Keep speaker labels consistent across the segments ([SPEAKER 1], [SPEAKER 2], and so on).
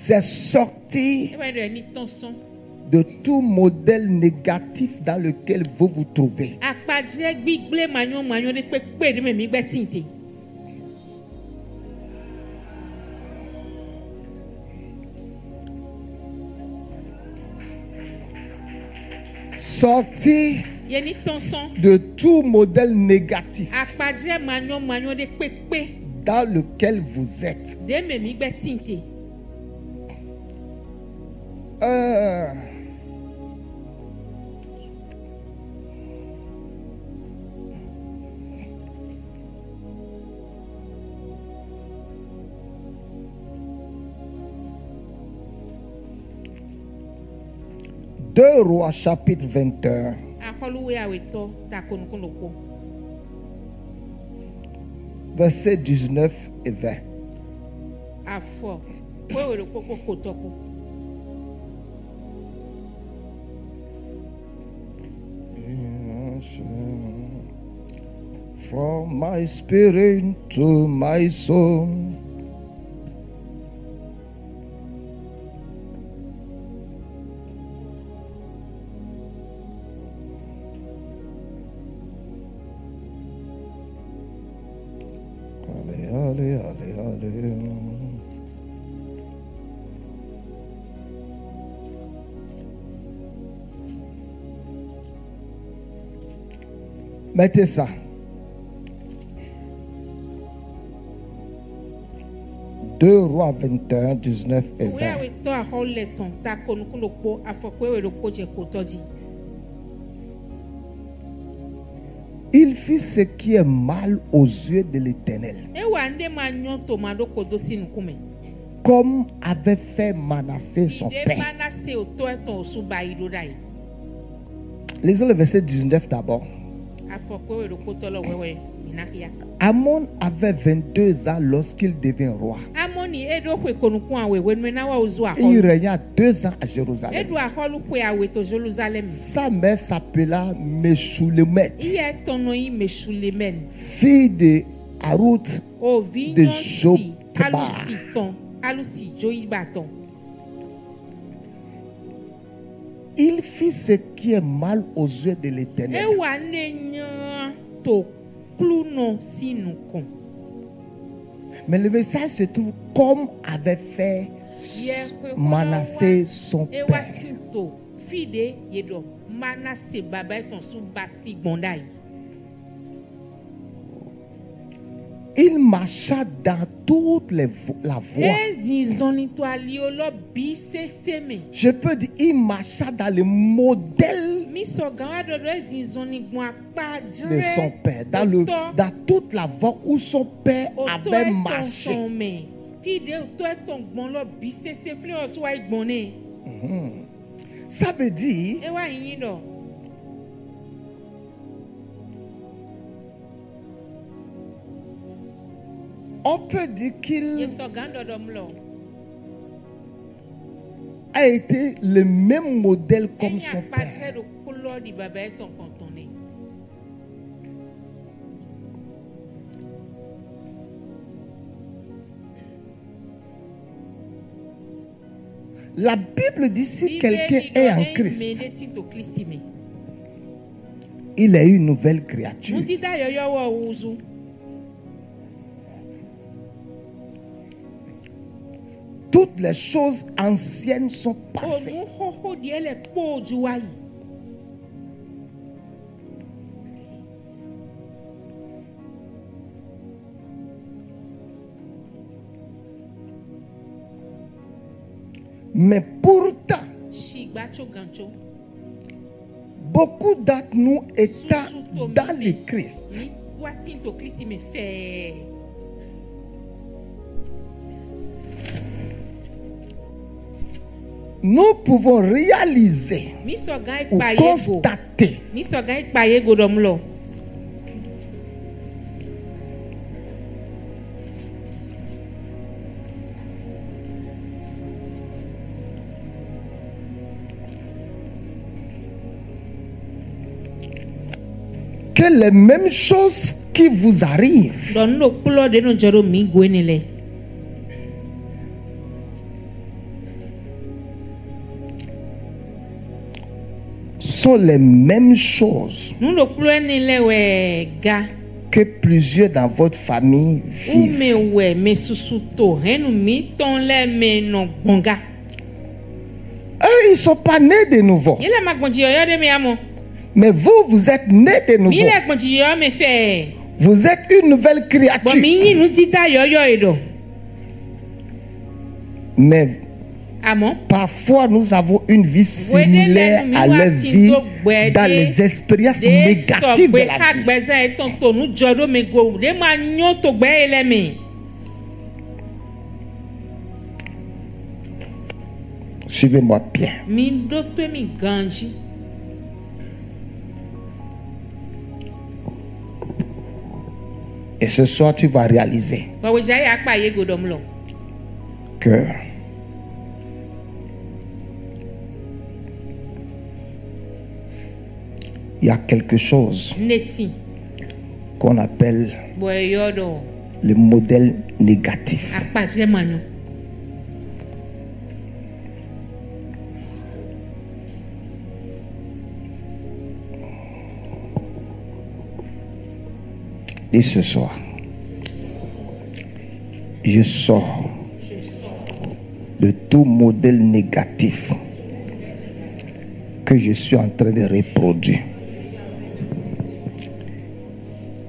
[SPEAKER 1] C'est sortir de tout modèle négatif dans lequel vous vous trouvez. Sortir de tout modèle négatif dans lequel vous êtes. Deux Rois chapitre 21. Versets 19 et 20. From my spirit to my soul. Allez. Mettez ça. Deux Rois 21, 19 et 20. Il fit ce qui est mal aux yeux de l'Éternel, comme avait fait Manassé son père. Lisons le verset 19 d'abord. Amon avait 22 ans lorsqu'il devint roi. Il régna 2 ans à Jérusalem. Sa mère s'appela Meshulemet, fille de Harout de Jotba. Il fit ce qui est mal aux yeux de l'Éternel. Mais le message se trouve comme avait fait Manassé son père. Il marcha dans toute la voie. Je peux dire, il marcha dans le modèle de son père, dans toute la voie où son père avait marché. Ça veut dire, on peut dire qu'il a été le même modèle comme son père. La Bible dit si quelqu'un est en Christ, il est une nouvelle créature. Toutes les choses anciennes sont passées. Mais pourtant, beaucoup d'entre nous étant dans le Christ, nous pouvons réaliser ou constater que les mêmes choses qui vous arrivent sont les mêmes choses
[SPEAKER 2] Nous le plus ni le we ga.
[SPEAKER 1] que plusieurs dans votre famille
[SPEAKER 2] Ou
[SPEAKER 1] vivent.
[SPEAKER 2] me we me susuto henu mi ton le me no bonga.
[SPEAKER 1] Eux, ils ne sont pas nés de nouveau.
[SPEAKER 2] Il a magbondi yo de me amo.
[SPEAKER 1] Mais vous, vous êtes nés de nouveau.
[SPEAKER 2] Mi le gbondi yo me fait.
[SPEAKER 1] Vous êtes une nouvelle
[SPEAKER 2] Bon
[SPEAKER 1] créature.
[SPEAKER 2] mi ni nu tita yo edo.
[SPEAKER 1] Mais
[SPEAKER 2] Amon.
[SPEAKER 1] parfois, nous avons une vie similaire à leur vie dans les expériences négatives de la vie. Suivez-moi bien.
[SPEAKER 2] Mi do to mi ganji.
[SPEAKER 1] Et ce soir, tu vas réaliser
[SPEAKER 2] Wa we jai akpa ye godom lo.
[SPEAKER 1] que il y a quelque chose
[SPEAKER 2] Neti.
[SPEAKER 1] qu'on appelle
[SPEAKER 2] Boy yo do.
[SPEAKER 1] le modèle négatif.
[SPEAKER 2] Akpa je manu.
[SPEAKER 1] Et ce soir, je sors de tout modèle négatif que je suis en train de reproduire.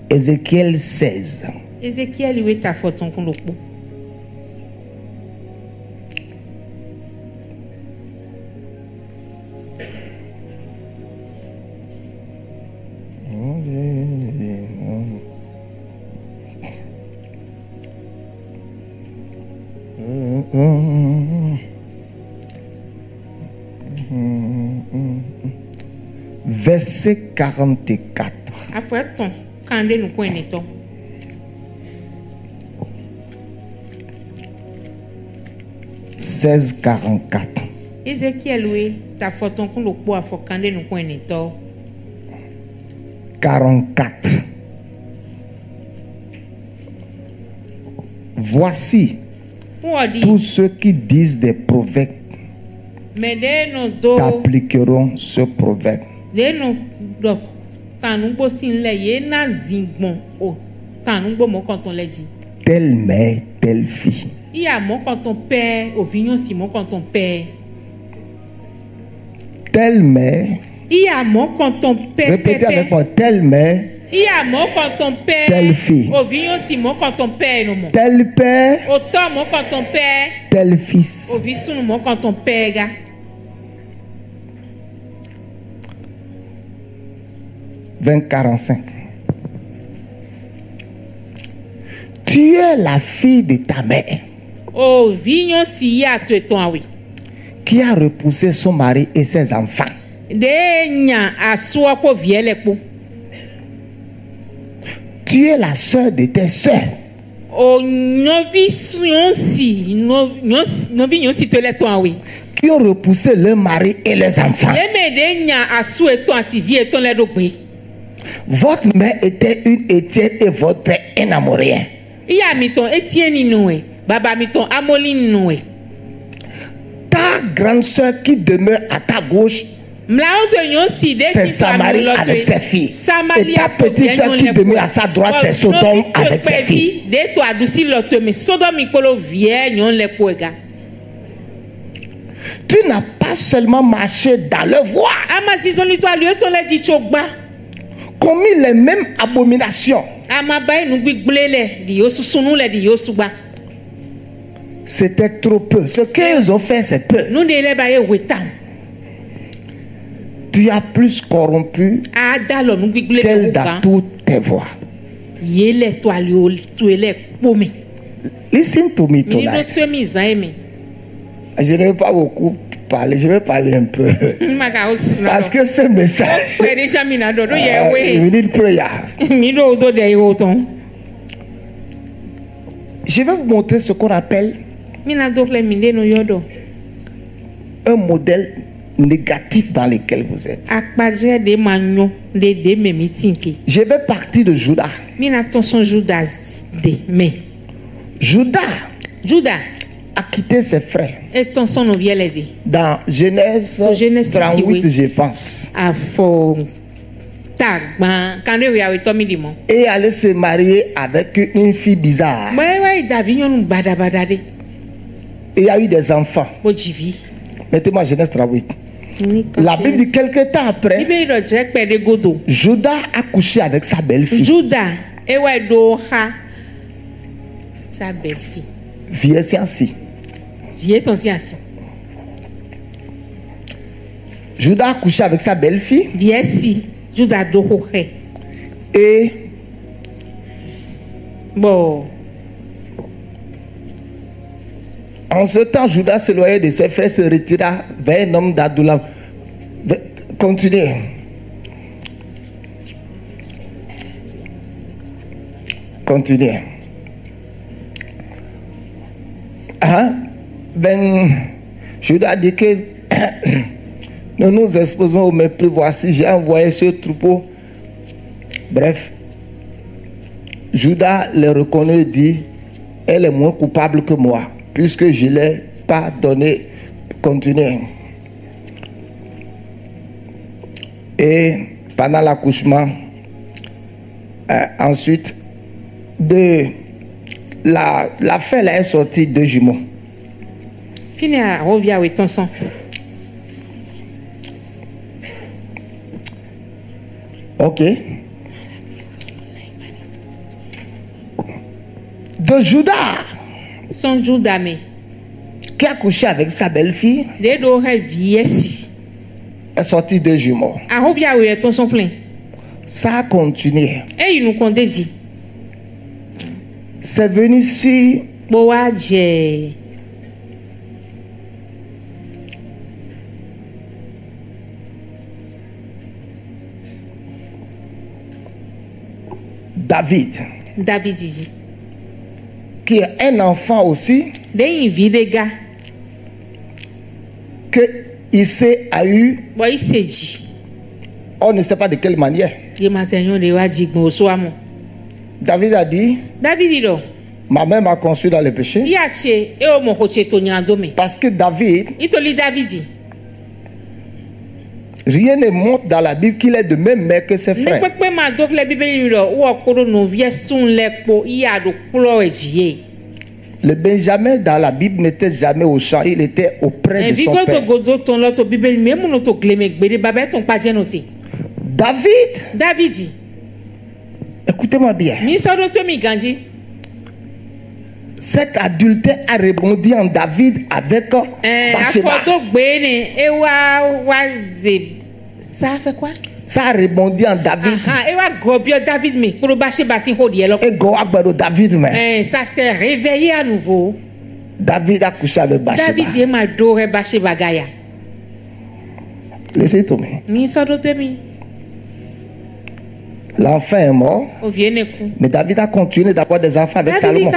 [SPEAKER 1] Ézéchiel 16.
[SPEAKER 2] Ezekiel we ta foton kun lokpo.
[SPEAKER 1] Verset 44.
[SPEAKER 2] Afoton kande nu ko enito.
[SPEAKER 1] « 16:44.
[SPEAKER 2] Ezekiel we ta foton kun lokpo afokande nu ko enito.
[SPEAKER 1] 44. Voici
[SPEAKER 2] Wodi.
[SPEAKER 1] tous ceux qui disent des proverbes
[SPEAKER 2] Mede no do.
[SPEAKER 1] t'appliqueront ce proverbe.
[SPEAKER 2] De no do. Tanu bo sin le ye na zingbon o. Tanu bo mo kanton leji.
[SPEAKER 1] Telle mère, telle fille.
[SPEAKER 2] Il y a mon canton père, au vignon si mon canton père.
[SPEAKER 1] Telle mère,
[SPEAKER 2] Il y a mon canton père.
[SPEAKER 1] répétez avec moi, telle mère,
[SPEAKER 2] Il y a mon canton père.
[SPEAKER 1] Telle fille.
[SPEAKER 2] Au vignon si mon canton père. Non, mon.
[SPEAKER 1] tel père,
[SPEAKER 2] Autant mon canton père.
[SPEAKER 1] tel fils.
[SPEAKER 2] Au vignon mon canton père. Gars.
[SPEAKER 1] 20:45. Tu es la fille de ta mère
[SPEAKER 2] Au vignon si y a tout ton oui.
[SPEAKER 1] qui a repoussé son mari et ses enfants.
[SPEAKER 2] De nya a soi pour vielle pour.
[SPEAKER 1] Tu es la sœur de tes sœurs
[SPEAKER 2] Au novision si novision si te les ton oui.
[SPEAKER 1] qui ont repoussé leur mari et leurs enfants.
[SPEAKER 2] Les me de nya a soi ton anti et ton les dogbe.
[SPEAKER 1] Votre mère était une Étienne et votre père un Amoréen.
[SPEAKER 2] Il y a mis ton Étienne Noué, Baba mis ton Amoline Noué.
[SPEAKER 1] Ta grande sœur qui demeure à ta gauche, c'est Samarie avec ses filles. Et ta petite sœur qui demeure à sa droite, c'est Sodome avec ses filles. Tu n'as pas seulement marché dans leur voie, commis les mêmes abominations. C'était trop peu. Ce qu'ils ont fait, c'est peu. Tu as plus corrompu qu'elle dans toutes tes voies. Listen to me tonight. Je ne vais pas beaucoup parler, je vais parler un peu. Parce que ce message, we need prayer. Je vais vous montrer ce qu'on appelle un modèle négatif dans lequel vous êtes. Je vais partir de Judas. Judas a quitté ses frères.
[SPEAKER 2] Dans
[SPEAKER 1] Genèse 38, je pense. Et allait se marier avec une fille bizarre. Et il y a eu des enfants. Mettez-moi Genèse 38. La Bible dit quelque temps après, Judas a couché avec sa belle-fille.
[SPEAKER 2] Sa belle-fille.
[SPEAKER 1] Viens ainsi. Judas a couché avec sa belle-fille. Et
[SPEAKER 2] bon.
[SPEAKER 1] En ce temps, Judas s'éloignait de ses frères, se retira vers un homme d'Adullam. Continuez. Continuez. Judas dit que nous nous exposons au mépris. Voici, j'ai envoyé ce troupeau. Bref, Judas les reconnaît et dit, elle est moins coupable que moi, puisque je ne l'ai pas donné. Continuez. Et pendant l'accouchement, ensuite, la femme est sortie de jumeaux.
[SPEAKER 2] Fini à revient avec ton sang.
[SPEAKER 1] Ok. De Judas.
[SPEAKER 2] Son Judas, mais.
[SPEAKER 1] Qui a couché avec sa belle-fille.
[SPEAKER 2] Les deux est
[SPEAKER 1] sorti de jumeaux.
[SPEAKER 2] À revient avec ton sang plein.
[SPEAKER 1] Ça a continué.
[SPEAKER 2] Et il nous compte dit.
[SPEAKER 1] C'est venu sur
[SPEAKER 2] Boadje.
[SPEAKER 1] David
[SPEAKER 2] dit.
[SPEAKER 1] Qui est un enfant aussi.
[SPEAKER 2] Des gars.
[SPEAKER 1] Que il s'est a eu.
[SPEAKER 2] Bon, il s'est dit.
[SPEAKER 1] On ne sait pas de quelle manière. David a dit. Ma mère m'a conçu dans le péché. Parce que David. Rien ne montre dans la Bible qu'il est de même mère que ses frères. Le Benjamin dans la Bible n'était jamais au champ, il était auprès de son père.
[SPEAKER 2] David.
[SPEAKER 1] Écoutez-moi bien. Cet adultère a rebondi en David avec Bathsheba.
[SPEAKER 2] Ça a fait quoi?
[SPEAKER 1] Ça a rebondi en David. Et David.
[SPEAKER 2] Ça s'est réveillé à nouveau.
[SPEAKER 1] David a couché avec Bathsheba. Laissez tomber. L'enfant est mort. Mais David a continué d'avoir des enfants avec Salomon.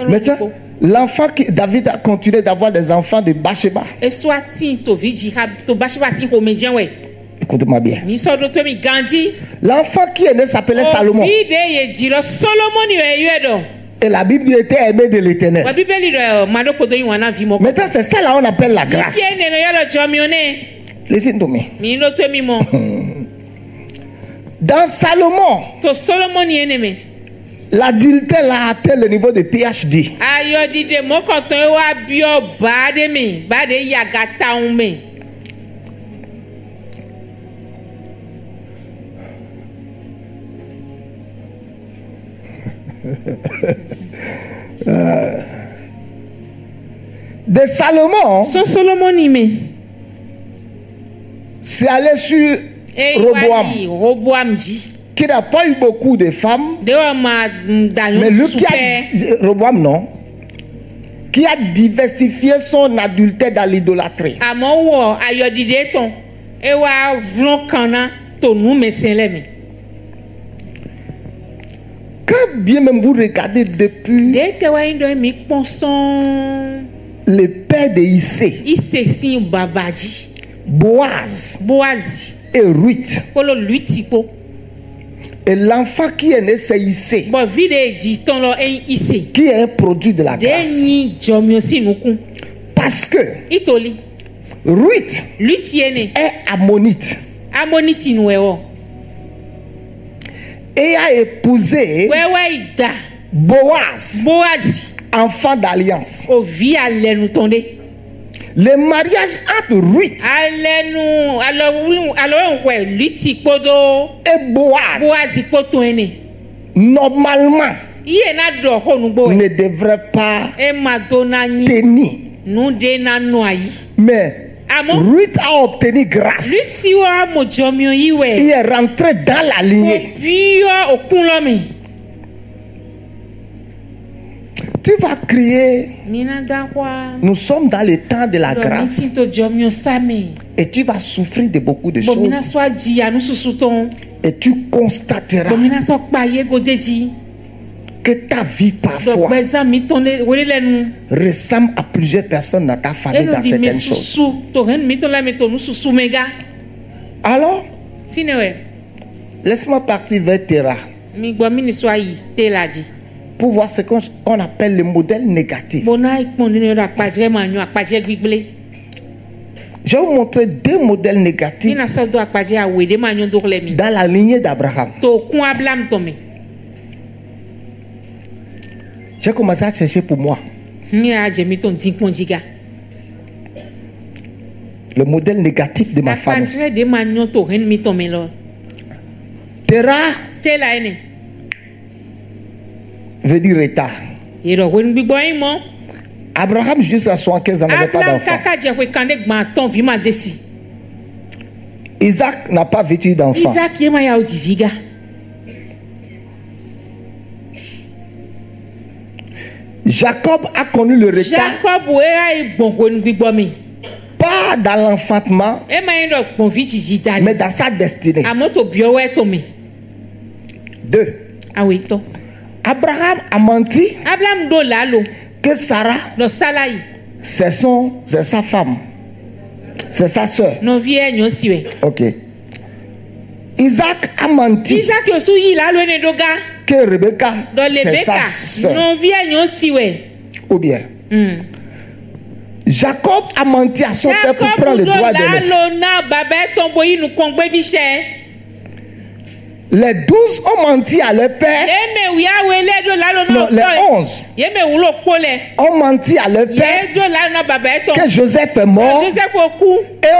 [SPEAKER 1] Maintenant, l'enfant qui David a continué d'avoir des enfants de Bathsheba. Écoutez-moi bien. L'enfant qui est né s'appelait Salomon. Et la Bible était aimée de l'Éternel. Maintenant, c'est ça là on appelle la grâce. Laissez tomber. Dans Salomon, l'adultère a atteint le niveau de PhD. De Salomon, c'est allé sur Roboam, qui n'a pas eu beaucoup de femmes, mais lui qui a Roboam non, qui a diversifié son adultère dans l'idolâtrie. Quand bien même vous regardez depuis le père de Issé, Boaz et Ruth, Et l'enfant qui est né, c'est Issé, qui est un produit de la grâce. Parce que Ruth est ammonite et a épousé Boaz, enfant d'alliance. Le mariage entre Ruth et Boaz normalement ne devrait pas tenir. Mais Ruth a obtenu grâce. Il est rentré dans la lignée. Tu vas crier. Nous sommes dans le temps de la grâce. Et tu vas souffrir de beaucoup de choses. Et tu constateras que ta vie parfois ressemble à plusieurs personnes dans ta famille dans certaines choses. Alors, laisse-moi partir vers Terah pour voir ce qu'on appelle le modèle négatif. Je vais vous montrer deux modèles négatifs dans la lignée d'Abraham. J'ai commencé à chercher pour moi le modèle négatif de ma famille. Terah veut dire retard. Abraham jusqu'à 75 ans n'avait pas d'enfant. Isaac n'a pas vécu d'enfant. Jacob a connu le retard. Pas dans l'enfantement, mais dans sa destinée. 2. Abraham a menti que Sarah, c'est sa femme, c'est sa soeur. Ok. Isaac a menti que Rebecca, c'est sa soeur. Ou bien Jacob a menti à son père pour prendre le droit de l'Est. Les 12 ont menti à leur père. Non, les 11 ont menti à leur père que Joseph est mort et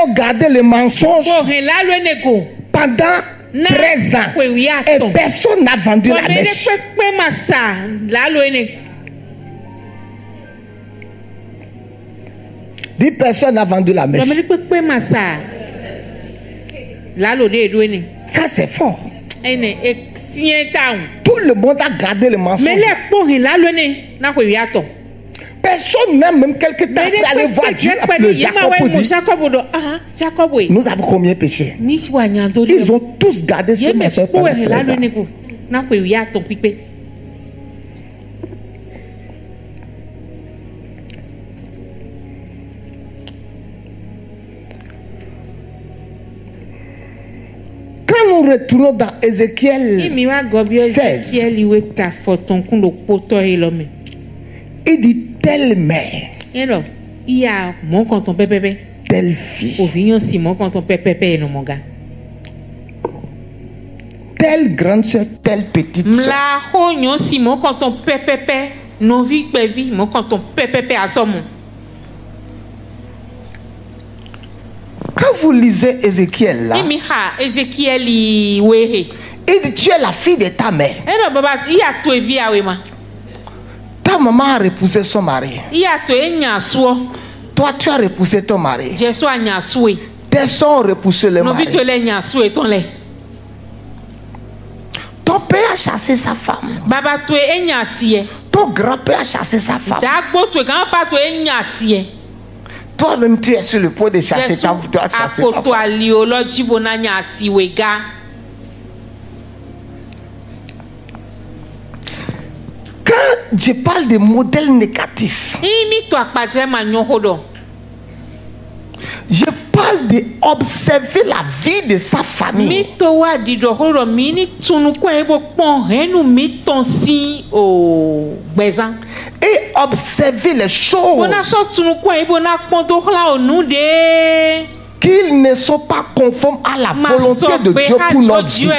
[SPEAKER 1] ont gardé le mensonge pendant 13 ans. Et personne n'a vendu la mèche. 10 personnes n'a vendu la mèche. Ça c'est fort. Tout le monde a gardé le mensonge. Personne n'a même quelque temps pour aller voir Dieu. Jacob dit, nous avons combien péché? Ils ont tous gardé ce mensonge pendant 13 ans. Quand nous retournons dans Ézéchiel 16, il dit telle mère, telle fille, telle grande soeur, telle petite soeur. Quand vous lisez Ézéchiel là, il dit tu es la fille de ta mère. Ta maman a repoussé son mari. Toi tu as repoussé ton mari. Tes soeurs ont repoussé le mari. Ton père a chassé sa femme. Ton grand-père a chassé sa femme. Toi-même, tu es sur le point de chasser ta femme. Quand je parle de modèle négatif, je parle parle d'observer la vie de sa famille. Et observer les choses qu'ils ne sont pas conformes à la volonté de Dieu pour notre vie,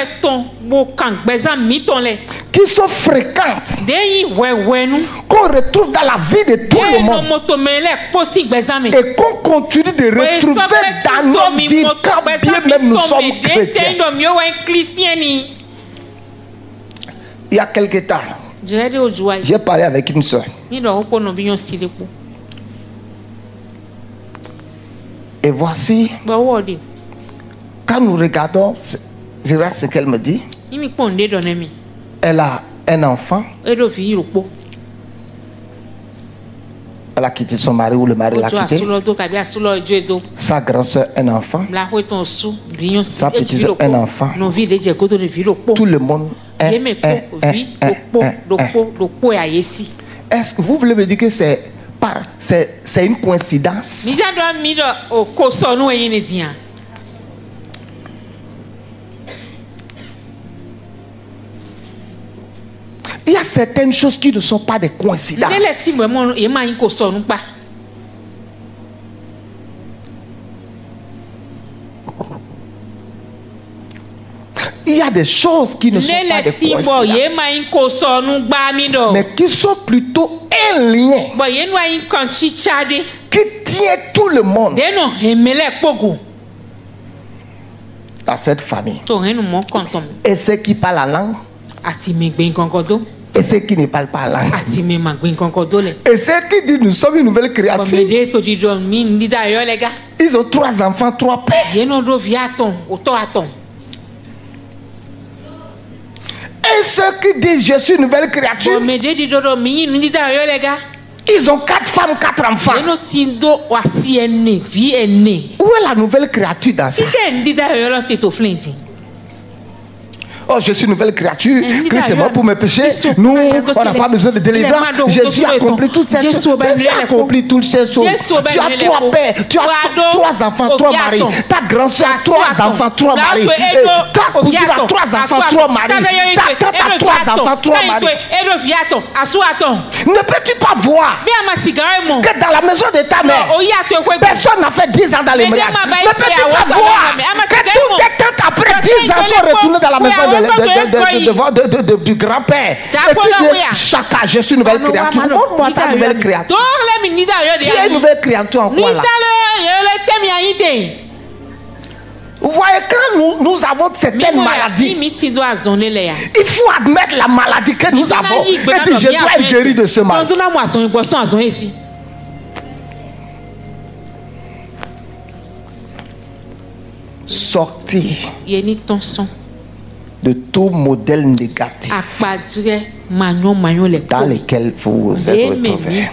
[SPEAKER 1] qui sont fréquentes, qu'on retrouve dans la vie de tout le monde et qu'on continue de retrouver dans notre vie quand bien même nous sommes chrétiens. Il y a quelque temps, j'ai parlé avec une soeur. Et voici, quand nous regardons, je vois ce qu'elle me dit. Elle a un enfant. Elle a quitté son mari ou le mari l'a quitté. Sa grande soeur, un enfant. Sa petite soeur, un enfant. Tout le monde est. Est-ce que vous voulez me dire que c'est une coïncidence? Il y a certaines choses qui ne sont pas des coïncidences. Il y a des choses qui ne sont pas des coïncidences, mais qui sont plutôt un lien qui tient tout le monde à cette famille. Et ceux qui parlent la langue, et ceux qui ne parlent pas la langue, et ceux qui disent nous sommes une nouvelle créature. Ils ont 3 enfants, 3 pères. Et ceux qui disent je suis une nouvelle créature, ils ont 4 femmes, 4 enfants. Où est la nouvelle créature dans ça? Oh, je suis une nouvelle créature. Christ est mort pour mes péchés. Nous, on n'a pas besoin de délivrance. Jésus a accompli toutes ces choses. Jésus a accompli toutes ces choses. Tu as 3 pères, tu as 3 enfants, 3 maris. Ta grand-soeur a 3 enfants, 3 maris. Ta cousine a 3 enfants, 3 maris. Ta tante a 3 enfants, 3 maris. Ne peux-tu pas voir que dans la maison de ta mère, personne n'a fait 10 ans dans les mariages? Ne peux-tu pas voir que toutes tes tantes après 10 ans sont retournées dans la maison du grand-père? Et tu dis, chacun, je suis une nouvelle créature. Montre-moi ta nouvelle créature. Tu es une nouvelle créature en quoi là? Vous voyez, quand nous avons certaines maladies, il faut admettre la maladie que nous avons et dire, je dois être guéri de ce mal. Sortir de tout modèle négatif dans lequel vous vous êtes retrouvés.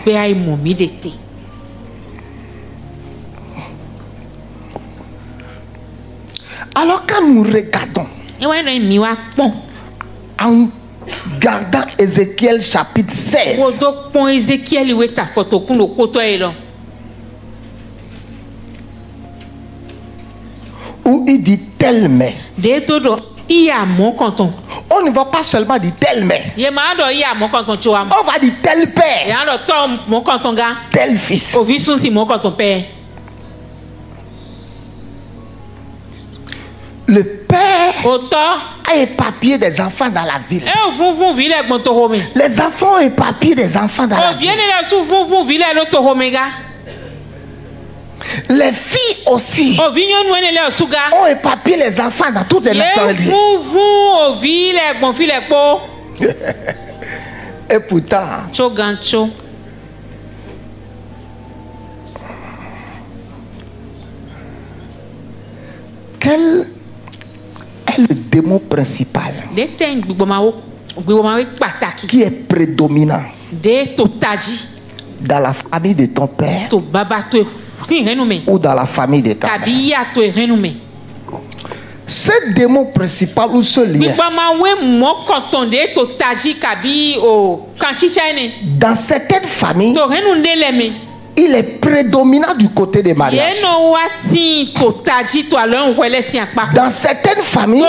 [SPEAKER 1] Alors quand nous regardons en gardant Ézéchiel chapitre 16, où il dit telle mère, on ne va pas seulement dire telle mère, on va dire tel père, tel fils. Le père a éparpillé des enfants dans la ville. Les enfants ont éparpillé des enfants dans la ville. Les filles aussi ont éparpillé les enfants dans toutes les nationalités. Et pourtant, quel est le démon principal qui est prédominant dans la famille de ton père ou dans la famille de ta mère? Ce démon principal ou ce lien, dans certaines familles, il est prédominant du côté des mariages. Dans certaines familles,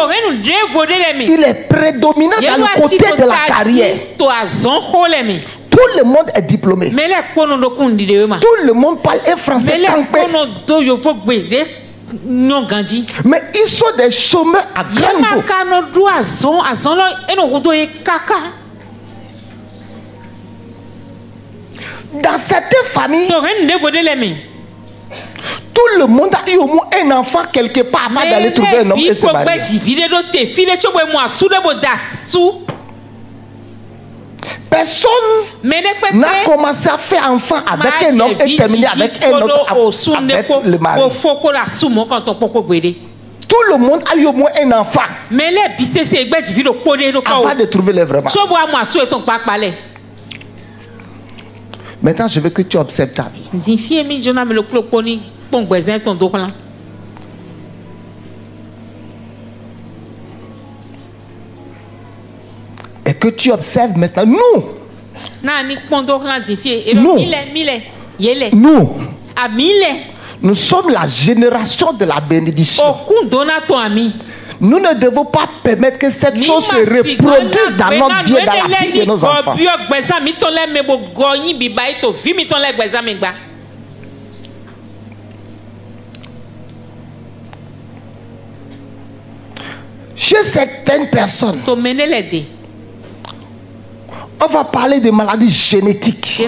[SPEAKER 1] il est prédominant dans le côté de la carrière. Tout le monde est diplômé. Tout le monde parle un français campé. Mais ils sont des chômeurs à grand niveau. Dans certaines familles, tout le monde a eu au moins un enfant quelque part avant d'aller trouver un homme et se marier. Personne n'a commencé à faire enfant avec un homme et terminé avec un autre avec le mari. Tout le monde a eu au moins un enfant avant de trouver le vrai mari. Maintenant, je veux que tu observes ta vie. Et que tu observes maintenant, nous, nous sommes la génération de la bénédiction. Nous ne devons pas permettre que cette chose se reproduise dans notre vie et dans la vie de nos enfants. Chez certaines personnes, on va parler de maladies génétiques.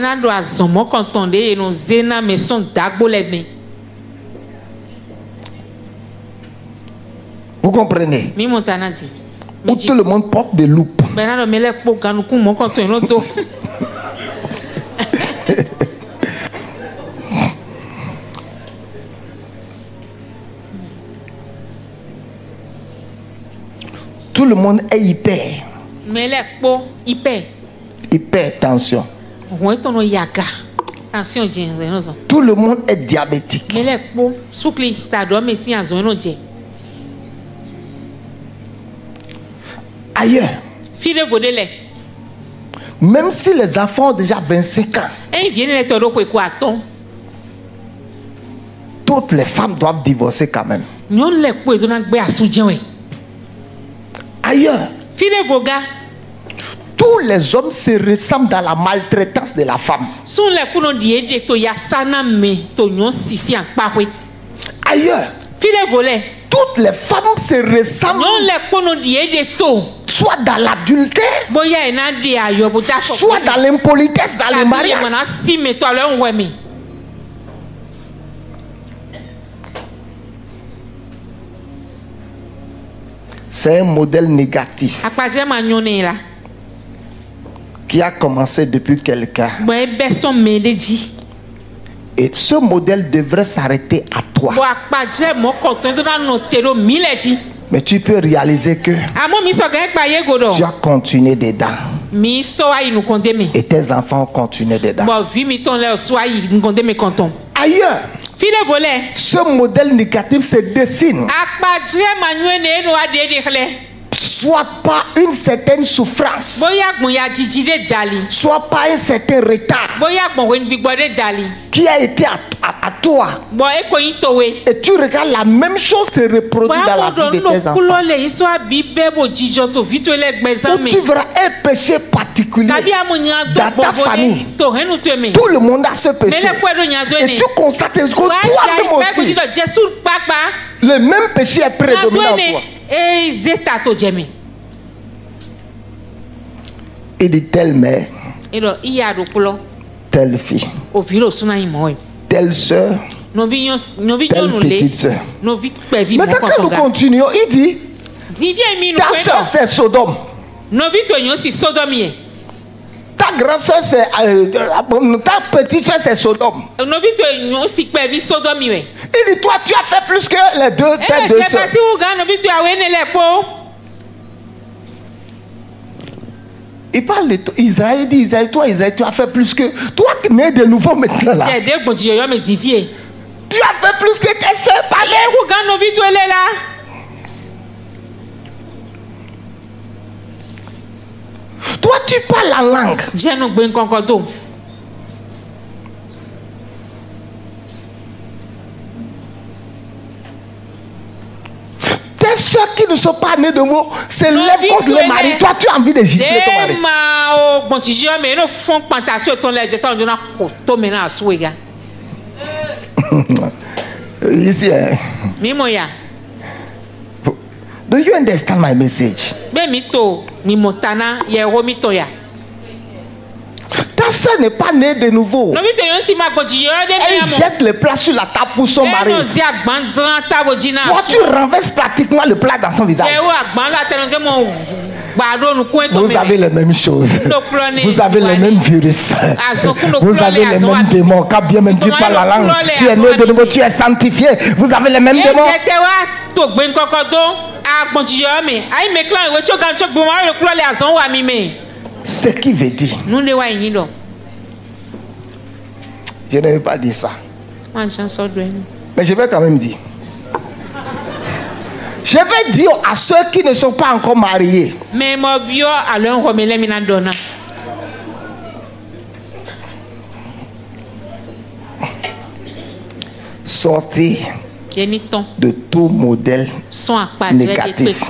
[SPEAKER 1] Vous comprenez? Où tout le monde porte des loupes. Tout le monde est hyper. Hypertension. Tout le monde est diabétique. Ailleurs, même si les enfants ont déjà 25 ans, toutes les femmes doivent divorcer quand même. Ailleurs, tous les hommes se ressemblent dans la maltraitance de la femme. Ailleurs, toutes les femmes se ressemblent soit dans l'adultère, soit dans l'impolitesse, dans le mariage. C'est un modèle négatif qui a commencé depuis quelqu'un. Et ce modèle devrait s'arrêter à toi. Mais tu peux réaliser que tu as continué dedans. Et tes enfants ont continué dedans. Ailleurs, ce modèle négatif se dessine. Soit par une certaine souffrance, soit par un certain retard qui a été à toi. Et tu regardes la même chose se reproduire dans la vie de tes enfants. Où tu verras un péché particulier dans ta famille. Tout le monde a ce péché. Et tu constates que toi-même aussi, le même péché est prédominant en toi. Il dit telle mère, telle fille, telle soeur, telle petite soeur. Maintenant quand nous continuons, il dit ta soeur c'est Sodome, ta grande soeur c'est ta petite soeur c'est Sodome. Il dit toi tu as fait plus que les deux soeurs. Il parle d'Israël, il dit Israël, toi tu as fait plus que toi qui né de nouveau maintenant là. Tu as fait plus que tes soeurs. Toi tu parles la langue. soeurs qui ne sont pas nées de nouveau se lèvent contre le mari. Toi, tu as envie de gifler ton mari. Ici, hein. Do you understand my message? Ta soeur n'est pas née de nouveau. Elle jette le plat sur la table pour son mari. Toi, tu renverses pratiquement le plat dans son visage. Vous avez les mêmes choses. Vous avez les mêmes virus. Vous avez les mêmes démons. Quand bien même tu parles la langue, tu es né de nouveau, tu es sanctifié. Vous avez les mêmes démons. Ce qui veut dire, je ne vais pas dire ça, mais je vais quand même dire. Je vais dire à ceux qui ne sont pas encore mariés, sortez de tout modèle négatif.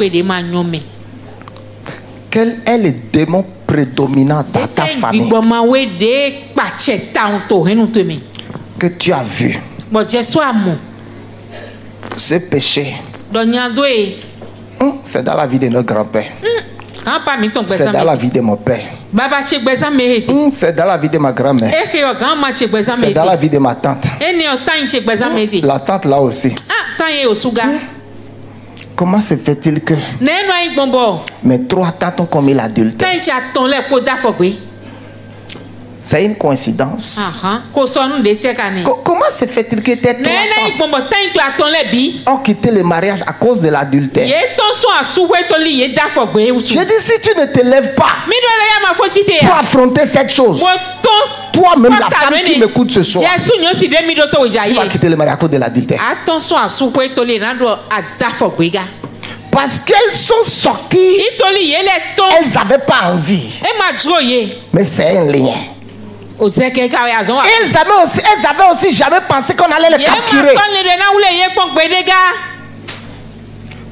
[SPEAKER 1] Quel est le démon prédominant dans ta famille que tu as vu? Ce péché, c'est dans la vie de nos grands-pères. C'est dans la vie de mon père. C'est dans la vie de ma grand-mère. C'est dans la vie de ma tante. La tante là aussi. Comment se fait-il que mes 3 tantes ont commis l'adultère? C'est une coïncidence. Comment se fait-il que tes 3 tantes ont quitté le mariage à cause de l'adultère? Je dis, si tu ne te lèves pas pour affronter cette chose, toi-même, la femme qui m'écoute ce soir, tu vas quitter le mariage à cause de l'adultère. Parce qu'elles sont sorties, elles n'avaient pas envie. Mais c'est un lien. Elles avaient aussi jamais pensé qu'on allait les capturer.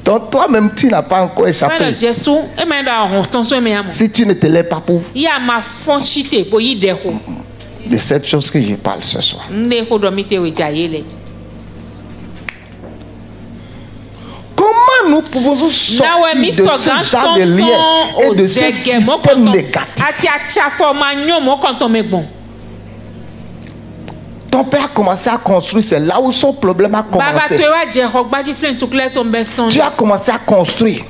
[SPEAKER 1] Donc toi-même, tu n'as pas encore échappé. Si tu ne te lèves pas pour de cette chose que je parle ce soir. Comment nous pouvons sortir de ce genre de lien et de ce système négatif? Ton père a commencé à construire, c'est là où son problème a commencé. Tu as commencé à construire.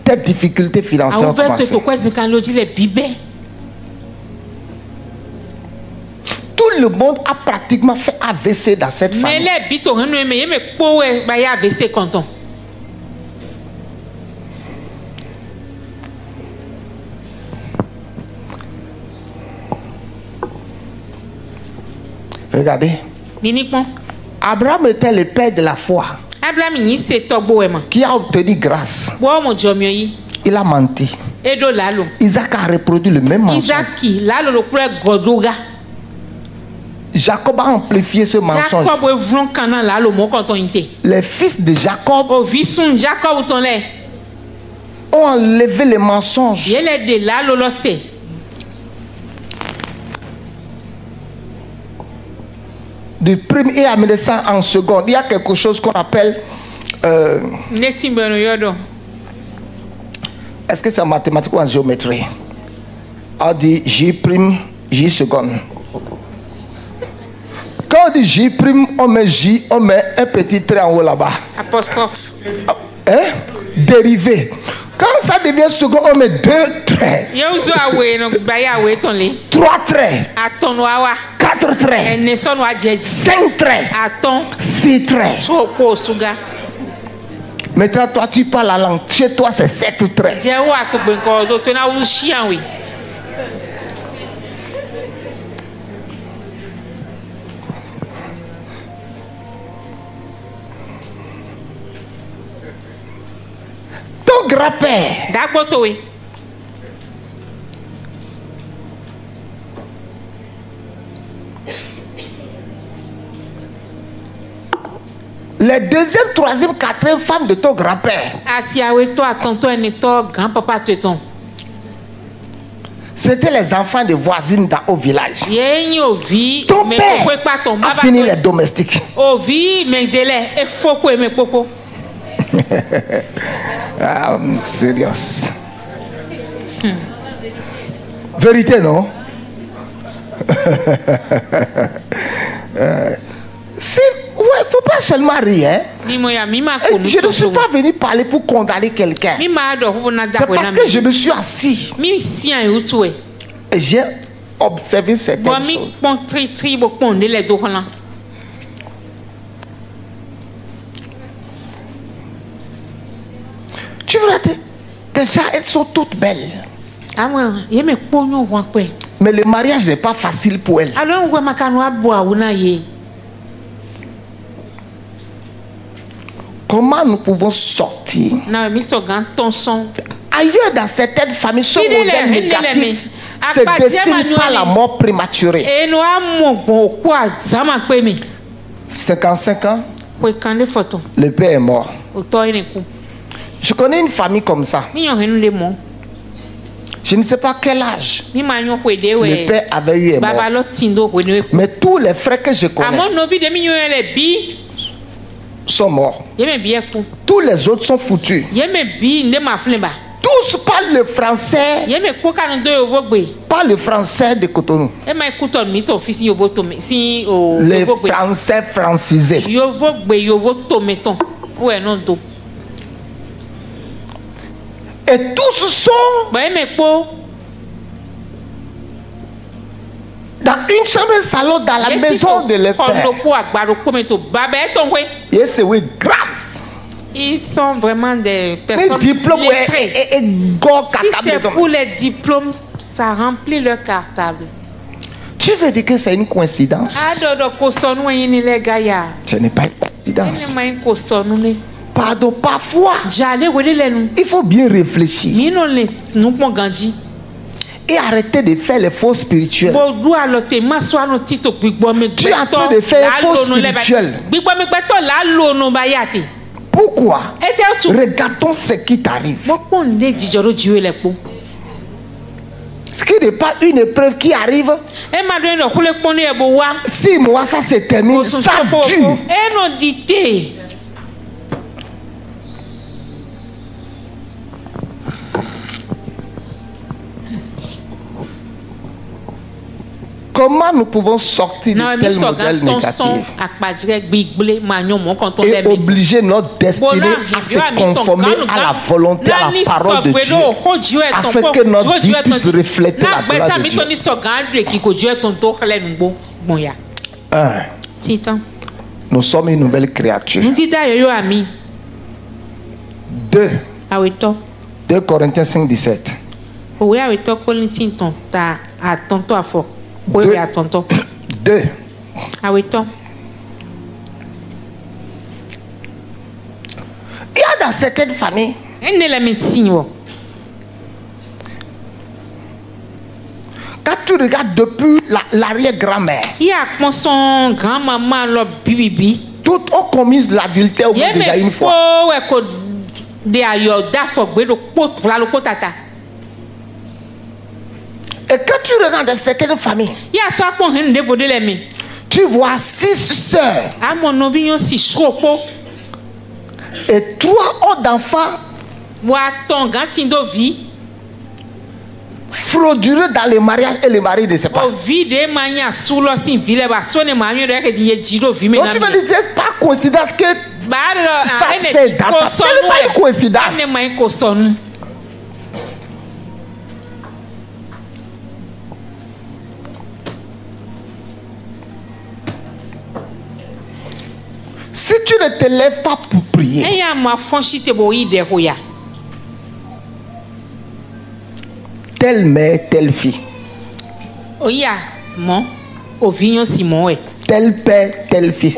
[SPEAKER 1] Tes difficultés financières ont commencé. Tout le monde a pratiquement fait AVC dans cette famille. Regardez. Abraham était le père de la foi qui a obtenu grâce. Il a menti. Isaac a reproduit le même mensonge. Jacob a amplifié ce mensonge. Les fils de Jacob ont enlevé les mensonges. Du premier et amené ça en seconde. Il y a quelque chose qu'on appelle est-ce que c'est en mathématiques ou en géométrie? On dit J', J seconde. Quand on dit J', on met J, on met un petit trait en haut là-bas.
[SPEAKER 2] Apostrophe.
[SPEAKER 1] Hein? Dérivé. Quand ça devient second, on met 2 traits. 3 traits. 4 traits. 5 traits. 6 traits. Maintenant, toi, tu parles la langue. Chez toi, c'est 7 traits. Ton grand-père Les deuxième, troisième, quatrième femmes de ton grand-père. C'était les enfants de voisines au village. Ton père a fini les domestiques. I'm serious. Vérité, non? Ouais, faut pas seulement rire. Je ne suis pas venu parler pour condamner quelqu'un. C'est parce que je me suis assis et j'ai observé certaines choses. Tu vois, déjà elles sont toutes belles. Mais le mariage n'est pas facile pour elles. Comment nous pouvons sortir? Ailleurs, dans certaines familles, ce modèle négatif se dessine par la mort prématurée. 55 ans, le père est mort. Je connais une famille comme ça. Je ne sais pas quel âge le père avait eu est mort. Mais tous les frères que je connais sont morts. Tous les autres sont foutus. Tous parlent le français. Pas le français de Cotonou. Les français francisés. Et tous sont dans une chambre, un salon, dans la maison de leur père. Et c'est grave.
[SPEAKER 2] Ils sont vraiment des personnes
[SPEAKER 1] diplômes
[SPEAKER 2] lettrées. Si c'est pour les diplômes, ça remplit leur cartable.
[SPEAKER 1] Tu veux dire que c'est une coïncidence? Ce n'est pas une coïncidence. Pardon, parfois, il faut bien réfléchir et arrêter de faire les faux spirituels. Tu es en train de faire les faux spirituels. Pourquoi? Regardons ce qui t'arrive. Ce qui n'est pas une épreuve qui arrive. 6 mois, ça se termine. Ça dure. Comment nous pouvons sortir de tel modèle négatif et obliger notre destinée à se conformer à la volonté, à la parole de Dieu, afin que notre vie puisse refléter la gloire de Dieu? 1. Nous sommes une nouvelle créature. 2. 2 Corinthiens 5, 17. 2. Il y a dans certaines familles quand tu regardes depuis l'arrière-grand-mère, tout ont commis l'adultère au moins déjà une fois. Et quand tu regardes dans certaines familles, tu vois 6 sœurs et 3 autres d'enfants frauduleux dans le mariage et le mari ne sait pas. Donc tu me dis, c'est pas coïncidence que ça c'est dans ta... Ce n'est pas une coïncidence. Si tu ne te lèves pas pour prier, telle mère, telle fille, tel père, tel fils,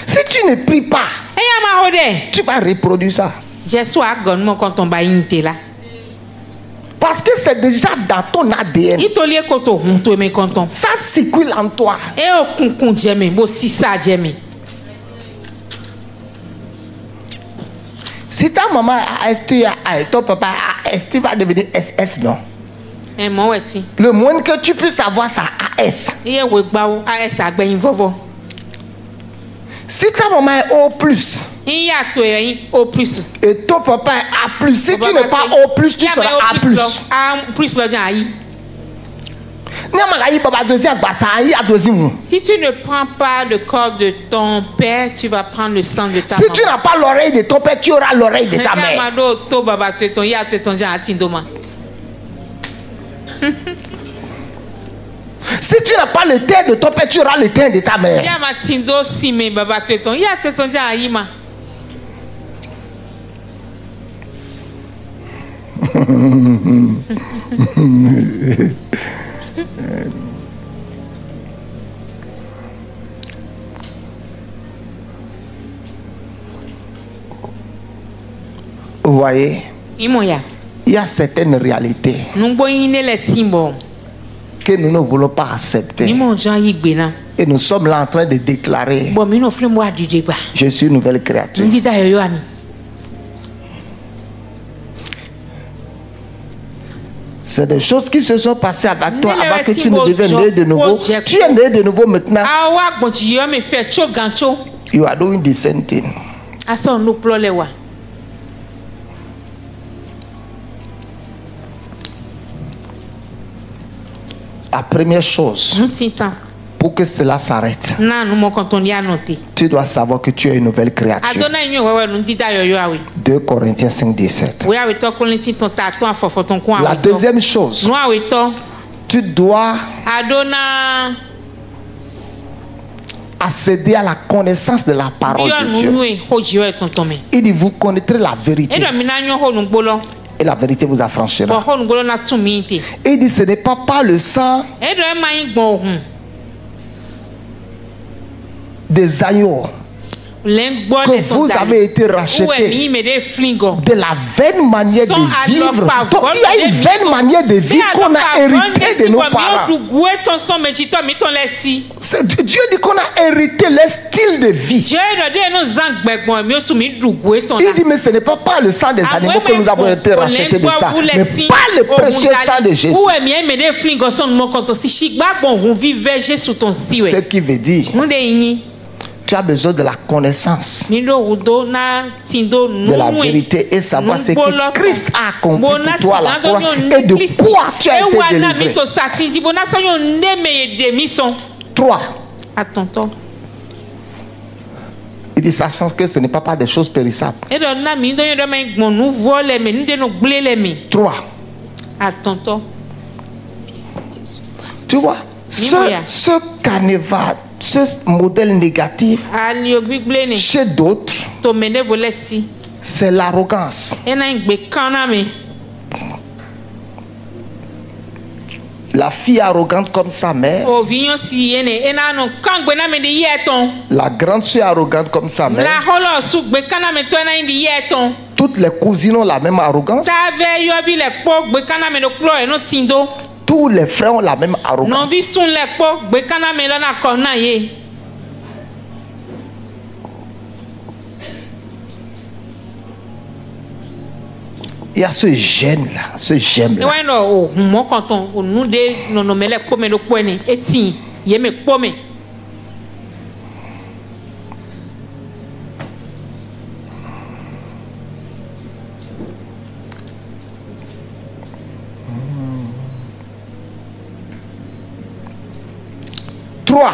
[SPEAKER 1] si tu ne pries pas, tu vas reproduire ça. Parce que c'est déjà dans ton ADN. Ça circule en toi. Si ta maman a ST, ton papa a ST, va devenir SS, non? Le moins que tu puisses avoir, ça AS. Si ta maman est O+, et ton papa est A+, si tu n'es pas O+, tu seras A+.
[SPEAKER 2] Si tu ne prends pas le corps de ton père, tu vas prendre le sang de ta maman.
[SPEAKER 1] Si tu n'as pas l'oreille de ton père, tu auras l'oreille de ta mère. Si tu n'as pas le teint de ton père, tu auras le teint de ta mère. Vous voyez, il y a certaines réalités que nous ne voulons pas accepter. Et nous sommes là en train de déclarer: je suis une nouvelle créature. C'est des choses qui se sont passées avec toi avant que tu ne deviennes né de nouveau. Tu es né de nouveau maintenant. You are doing the same thing. La première chose, pour que cela s'arrête, tu dois savoir que tu es une nouvelle créature. 2 Corinthiens 5:17. La deuxième chose, tu dois accéder à la connaissance de la parole de Dieu. Il dit: vous connaîtrez la vérité, et la vérité vous affranchira. Il dit: ce n'est pas par le sang des agneaux que vous avez été rachetés de la vaine manière de vivre. Donc, il y a une vaine manière de vivre qu'on a hérité de nos parents. Dieu dit qu'on a hérité le style de vie. Il dit: mais ce n'est pas par le sang des animaux que nous avons été rachetés de ça, mais par le précieux sang de Jésus. Ce qui veut dire, tu as besoin de la connaissance de la vérité et savoir ce que Christ a accompli pour toi à la croix et de quoi tu as été délivré. 3. Il dit: sachant que ce n'est pas des choses périssables. 3. Tu vois, ce carnaval, ce modèle négatif chez d'autres, c'est l'arrogance. La fille arrogante comme sa mère, la grande soeur arrogante comme sa mère, toutes les cousines ont la même arrogance, tous les frères ont la même arrogance. Il y a ce gène-là, ce gène-là. 3.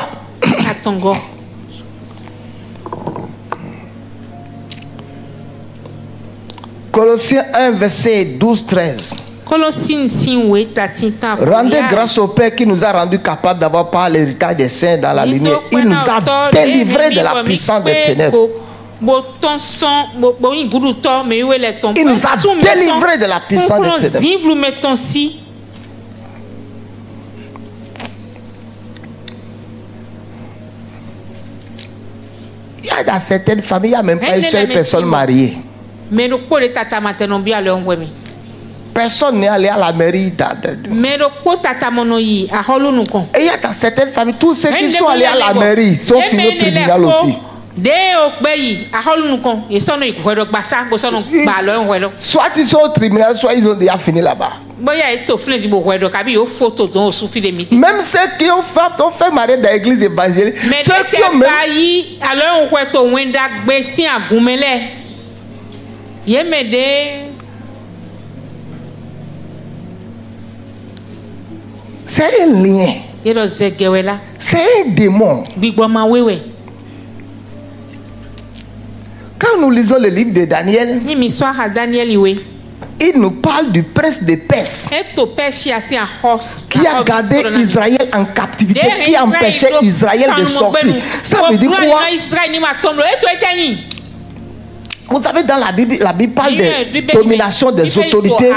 [SPEAKER 1] Colossiens 1, verset 12-13. Rendez grâce au Père qui nous a rendus capables d'avoir par l'héritage des saints dans la lumière. Il nous a délivrés de la puissance des ténèbres. Il nous a délivrés de la puissance des ténèbres. Il y a dans certaines familles, il n'y a même pas une seule personne mariée. Personne n'est allé à la mairie.
[SPEAKER 2] Mais le tata mono yi a holu nous con.
[SPEAKER 1] Et il y a dans certaines familles, tous ceux qui sont allés à la mairie sont finis au tribunal aussi. Soit ils sont au tribunal, soit ils ont déjà fini là-bas. Même ceux qui ont fait marier dans l'église évangélique, ceux qui ont c'est un lien. C'est un démon. Quand nous lisons le livre de Daniel, il nous parle du prince de Perse qui a gardé Israël en captivité, qui a empêché Israël de sortir. Ça veut dire quoi? Vous savez, dans la Bible parle de domination des autorités,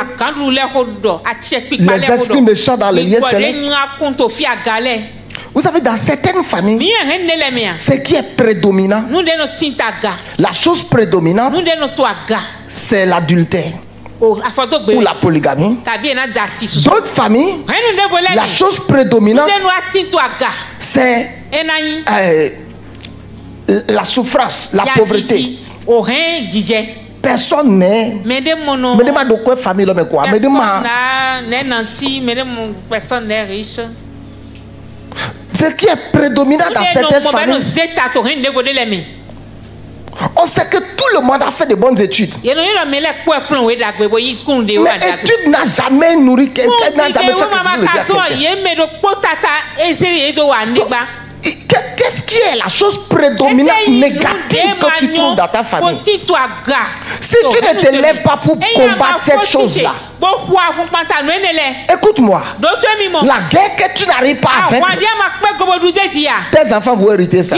[SPEAKER 1] les esprits méchants dans les lieux célestes. Vous savez, dans certaines familles, ce qui est prédominant, la chose prédominante, c'est l'adultère ou la polygamie. D'autres familles, la chose prédominante, c'est la souffrance, la pauvreté. Personne n'est. De quoi famille mais quoi?
[SPEAKER 2] Personne n'est riche.
[SPEAKER 1] Ce qui est prédominant dans certaines familles, on sait que tout le monde a fait de bonnes études. Mais l'étude n'a jamais nourri quelqu'un, n'a jamais fait qu'est-ce qui est la chose prédominante négative que tu trouves dans ta famille? Si tu ne te lèves pas pour combattre cette chose-là, écoute-moi, la guerre que tu n'arrives pas à vaincre, tes enfants vont hériter ça.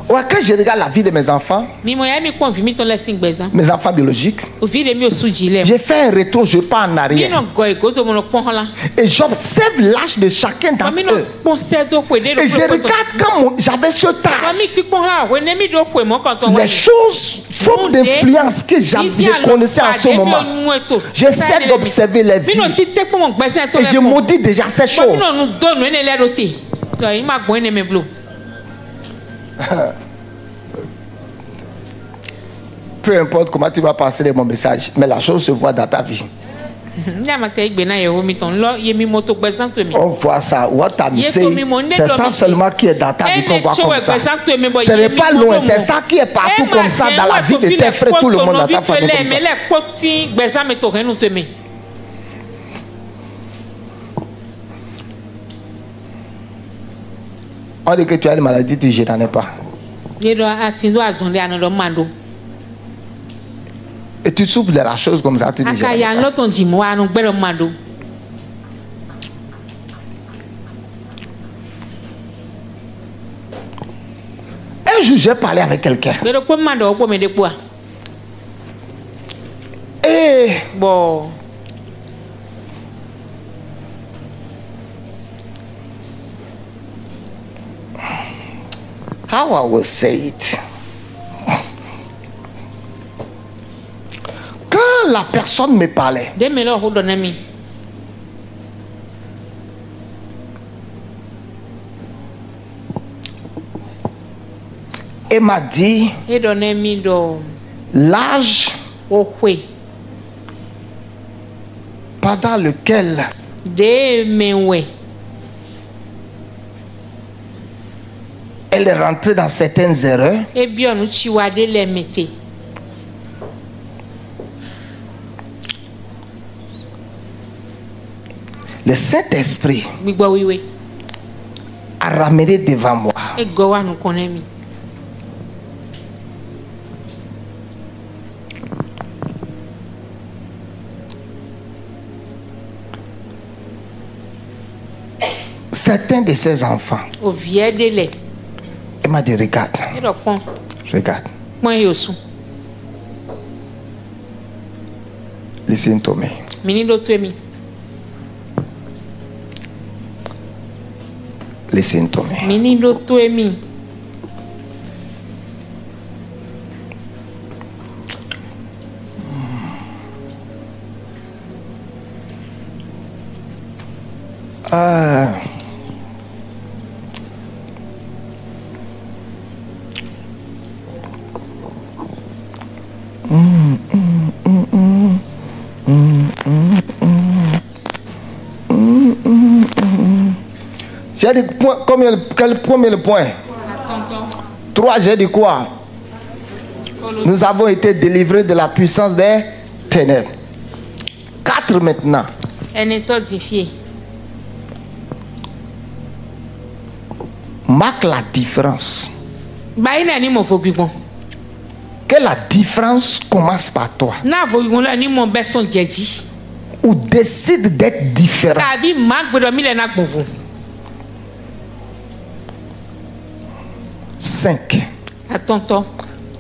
[SPEAKER 1] Ouais, quand je regarde la vie de mes enfants, mes enfants biologiques, j'ai fait un retour, je pars en arrière. Et j'observe l'âge de chacun d'entre eux. Et je regarde quand j'avais ce temps. Les choses, formes d'influence que je connaissais en ce moment. J'essaie d'observer les vies. Et je maudis déjà ces choses. Peu importe comment tu vas passer de mon message, mais la chose se voit dans ta vie. On voit ça. What I'm saying, c'est ça seulement qui est dans ta vie qu'on voit comme ça. Ce n'est pas loin, c'est ça qui est partout comme ça dans la vie de tes frères, tout le monde dans ta famille comme ça. On dit que tu as une maladie, tu dis je n'en ai pas. Et tu souffres de la chose comme ça, tu dis je n'en ai pas. Un jour, j'ai parlé avec quelqu'un. Et
[SPEAKER 2] bon.
[SPEAKER 1] How I will say it. Quand la personne me parlait, elle m'a dit l'âge pendant lequel elle est rentrée dans certaines erreurs. Le Saint-Esprit a ramené devant moi certains de ses enfants. Elle m'a dit regarde. Regarde. Listen to me. Listen to me. J'ai dit combien le point? 3, j'ai dit quoi? Nous avons été délivrés de la puissance des ténèbres. 4 maintenant. Marque la différence. Que la différence commence par toi. Ou décide d'être différent. 5.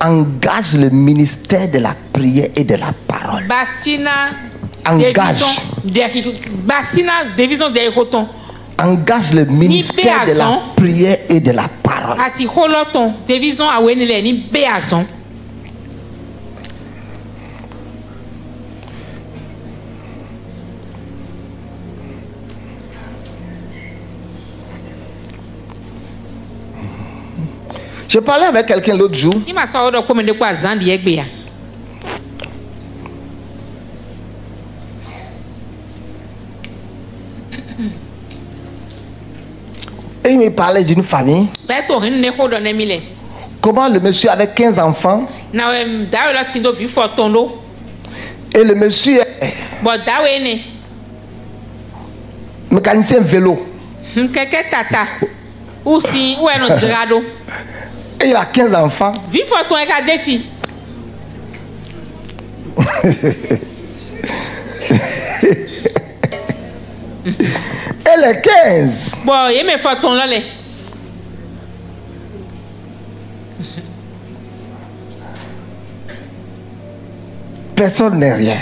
[SPEAKER 1] Engage le ministère de la prière et de la parole. Engage. Engage le ministère de la prière et de la parole. Je parlais avec quelqu'un l'autre jour. Et il me parlait d'une famille. Comment le monsieur avait 15 enfants. Et le monsieur est mécanicien vélo. Et il a 15 enfants. Et les 15. Personne n'est rien.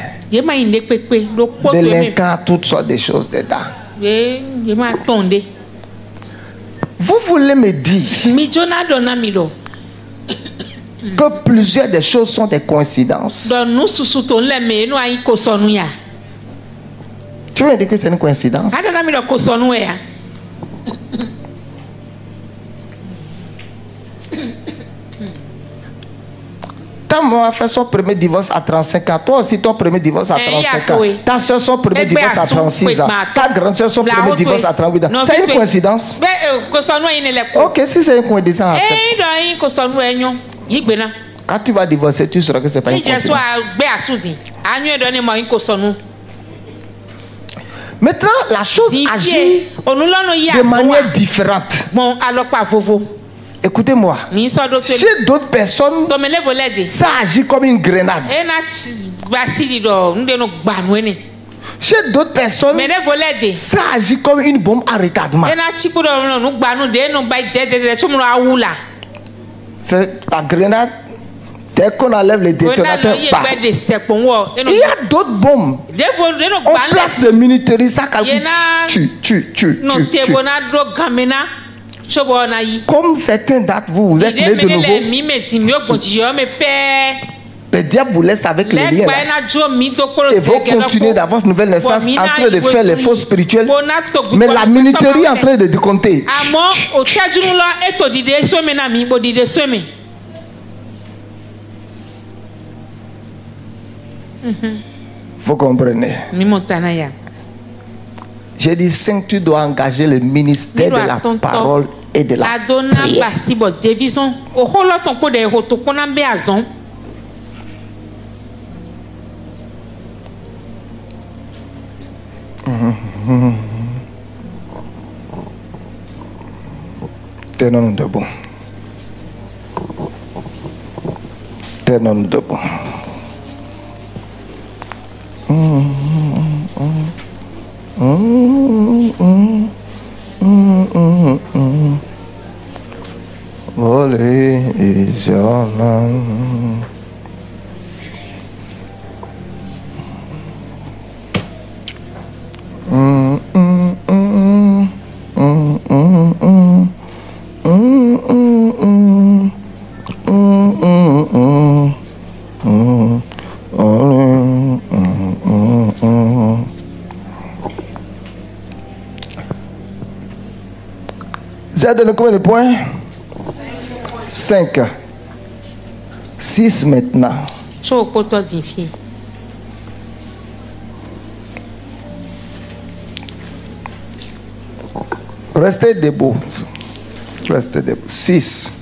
[SPEAKER 1] Délinquant, toutes sortes de choses dedans. Vous voulez me dire que plusieurs des choses sont des coïncidences? Tu veux me dire que c'est une coïncidence? Ta maman a fait son premier divorce à 35 ans. Toi aussi, ton premier divorce à 35 ans. Ta soeur, son premier divorce à 36 ans. Ta grande soeur, son premier divorce à 38 ans. C'est une coïncidence? Ok, si c'est une coïncidence, quand tu vas divorcer, tu sauras que c'est pas une coïncidence. Maintenant, la chose agit de manière différente. Écoutez-moi, chez d'autres personnes, ça agit comme une grenade. Chez d'autres personnes, ça agit comme une bombe à retardement. C'est la grenade. Dès qu'on enlève les détonateurs, il y a d'autres bombes. On place le minuterie, ça calcule. Tu. Comme certains d'entre vous, vous êtes nés de nouveau. Le diable vous laisse avec les liens là. Et vous continuez d'avoir une nouvelle naissance en train de faire les fausses spirituelles. Mais la minuterie est en train de décompter. Vous comprenez? J'ai dit 5, tu dois engager le ministère de la parole et de la prière. Tenons-nous debout. Tenons-nous debout. Holy is your name. Ça donne combien de points? 5. 6 maintenant. Restez debout. Restez debout. 6.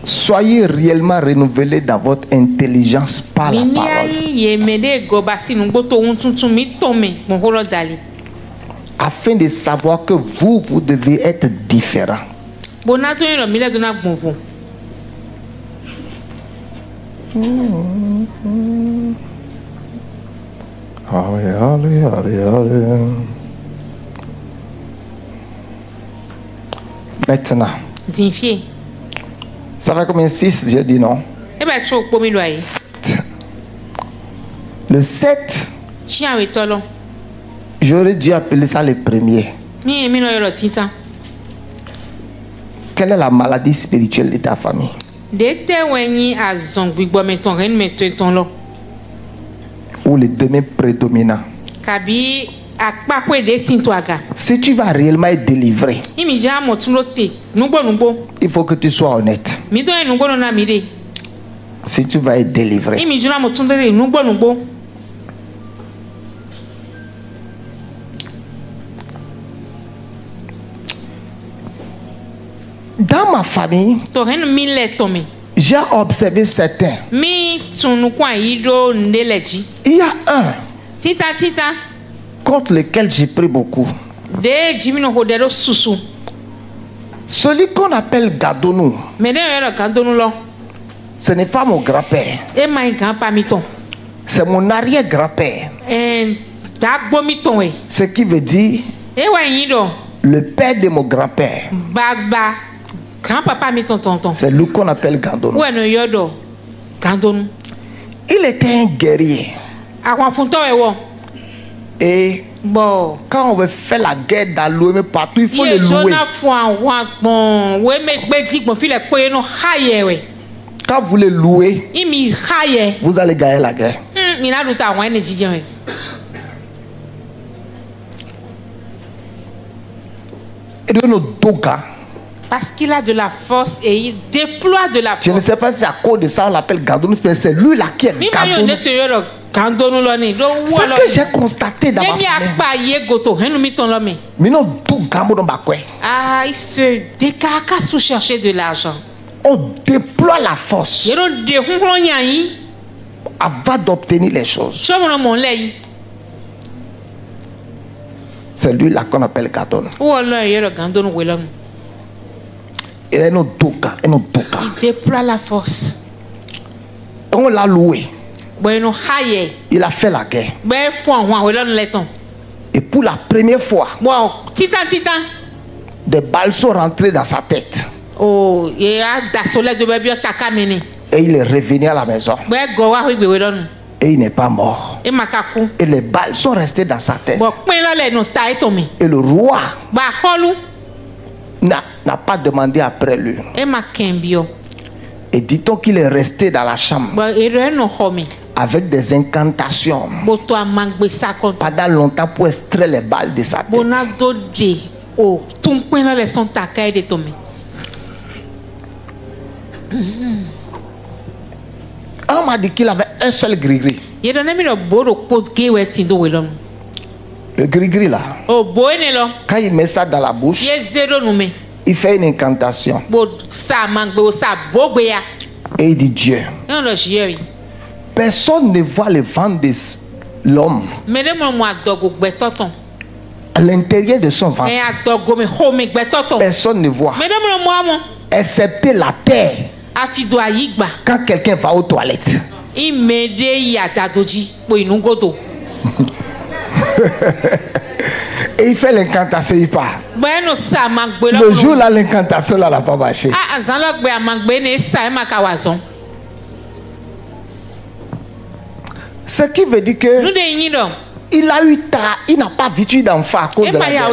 [SPEAKER 1] Soyez réellement renouvelés dans votre intelligence par la parole. Afin de savoir que vous devez être différent. Allez, allez, allez, allez. Maintenant. Ça va combien? 6, j'ai dit non. 7. Le 7, j'aurais dû appeler ça le premier. Quelle est la maladie spirituelle de ta famille? Ou le domaine prédominant? Si tu vas réellement être délivré, il faut que tu sois honnête. Si tu vas être délivré, dans ma famille, j'ai observé certains. Il y a un contre lequel j'ai pris beaucoup. Celui qu'on appelle Gadonou, ce n'est pas mon grand-père. C'est mon arrière-grand-père. Ce qui veut dire le père de mon grand-père. C'est lui qu'on appelle Gadonou. Il était un guerrier. Et quand on veut faire la guerre dans l'eau, mais partout, il faut le louer. Quand vous le louez, vous allez gagner la guerre. Et de nos dogas,
[SPEAKER 2] parce qu'il a de la force et il déploie de la force.
[SPEAKER 1] Je ne sais pas si à cause de ça on l'appelle Gadonou, mais c'est lui là qui est Gadonou. Ce que j'ai constaté dans ma famille.
[SPEAKER 2] Il se décarcasse pour chercher de l'argent.
[SPEAKER 1] On déploie la force avant d'obtenir les choses. C'est lui là qu'on appelle Gadonou. Il est notre doka.
[SPEAKER 2] Il déploie la force.
[SPEAKER 1] On l'a loué. Il a fait la guerre. Et pour la première fois, des balles sont rentrées dans sa tête. Et il est revenu à la maison. Et il n'est pas mort. Et les balles sont restées dans sa tête. Et le roi n'a pas demandé après lui. Et dit-on qu'il est resté dans la chambre avec des incantations pendant longtemps pour extraire les balles de sa tête. On m'a dit qu'il avait un seul gris-gris. Le gris-gris là, quand il met ça dans la bouche, il fait une incantation. Et il dit Dieu. Personne ne voit le ventre de l'homme à l'intérieur de son ventre. Personne ne voit, excepté la terre. Quand quelqu'un va aux toilettes. Et il fait l'incantation, il part. Le jour là, l'incantation là n'a pas marché. Ce qui veut dire que il a eu tard, il n'a pas vécu d'enfant à cause de la guerre.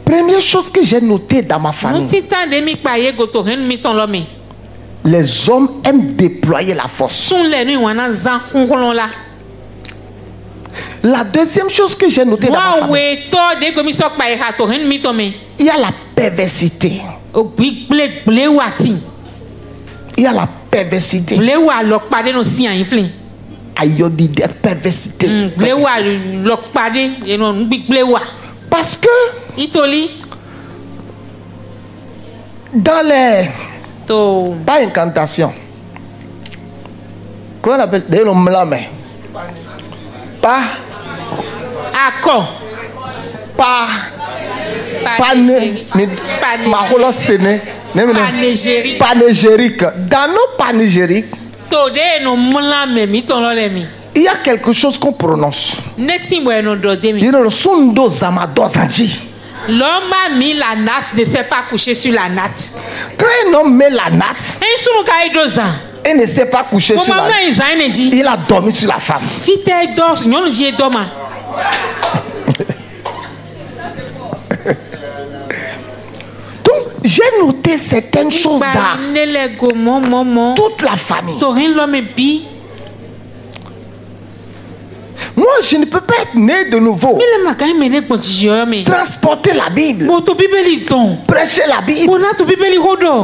[SPEAKER 1] Première chose que j'ai notée dans ma famille, les hommes aiment déployer la force. La deuxième chose que j'ai notée dans ma famille, il y a la perversité. Il y a la perversité. Ayodide, perversité. Parce que dans les pas incantation, qu'on appelle des noms blâmés, pas
[SPEAKER 2] accord,
[SPEAKER 1] pas panégérique. Dans nos panégyriques, il y a quelque chose qu'on prononce. Il y a le son d'Ozamadosanji.
[SPEAKER 2] L'homme a mis la natte, ne s'est pas couché sur la natte.
[SPEAKER 1] Quand un homme met la natte, il ne s'est pas couché sur la natte. Il a dormi sur la femme. Donc, j'ai noté certaines choses dans toute la famille. Moi, je ne peux pas être né de nouveau. Transporter la Bible. Prêcher la Bible.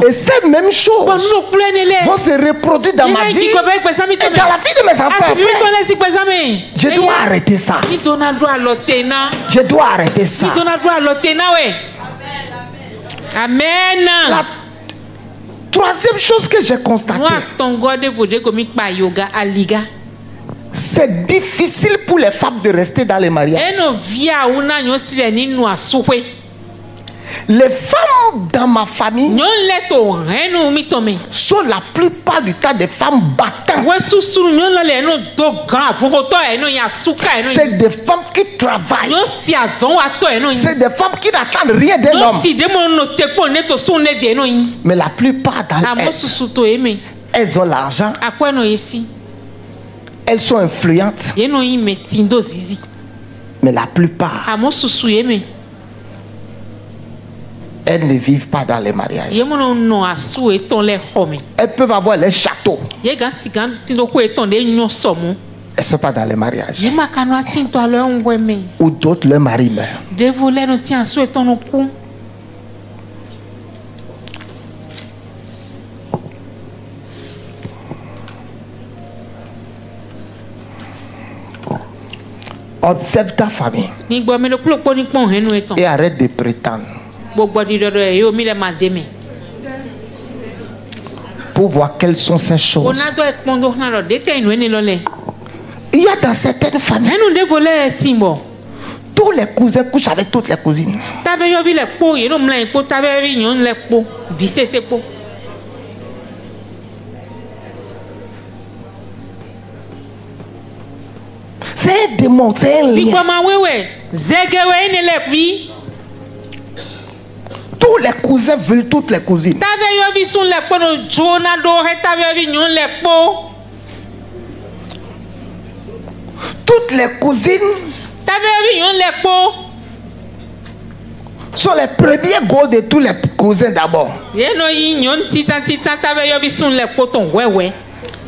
[SPEAKER 1] Et ces mêmes choses vont se reproduire dans ma vie et dans la vie de mes enfants. Je dois arrêter ça. Je dois arrêter ça.
[SPEAKER 2] Amen.
[SPEAKER 1] La troisième chose que j'ai constatée, c'est difficile pour les femmes de rester dans les mariages. Les femmes dans ma famille sont la plupart du temps des femmes battantes. C'est des femmes qui travaillent. C'est des femmes qui n'attendent rien d'un homme. Mais la plupart d'entre elles, elles ont l'argent. Elles sont influentes. Mais la plupart, elles ne vivent pas dans les mariages. Elles peuvent avoir les châteaux. Elles ne sont pas dans les mariages. Ou d'autres, leur mari meurt. Observe ta famille et arrête de prétendre pour voir quelles sont ces choses. Il y a dans certaines familles, tous les cousins couchent avec toutes les cousines. C'est un démon, c'est un lien. Tous les cousins veulent toutes les cousines. Toutes les cousines sont les premiers gros de tous les cousins d'abord.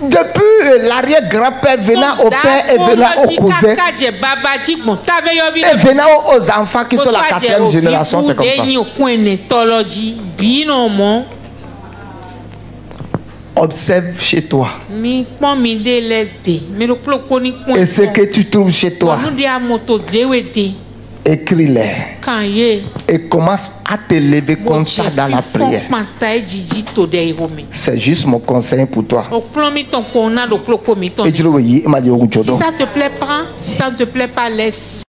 [SPEAKER 1] Depuis l'arrière-grand-père venant au père et venant au cousin et venant aux enfants qui sont la 4e génération, c'est comme ça. Observe chez toi. Et ce que tu trouves chez toi, écris-les et commence à te lever comme ça dans la prière. C'est juste mon conseil pour toi. Et tu le vois,
[SPEAKER 2] si ça te plaît, prends. Si ça ne te plaît pas, laisse.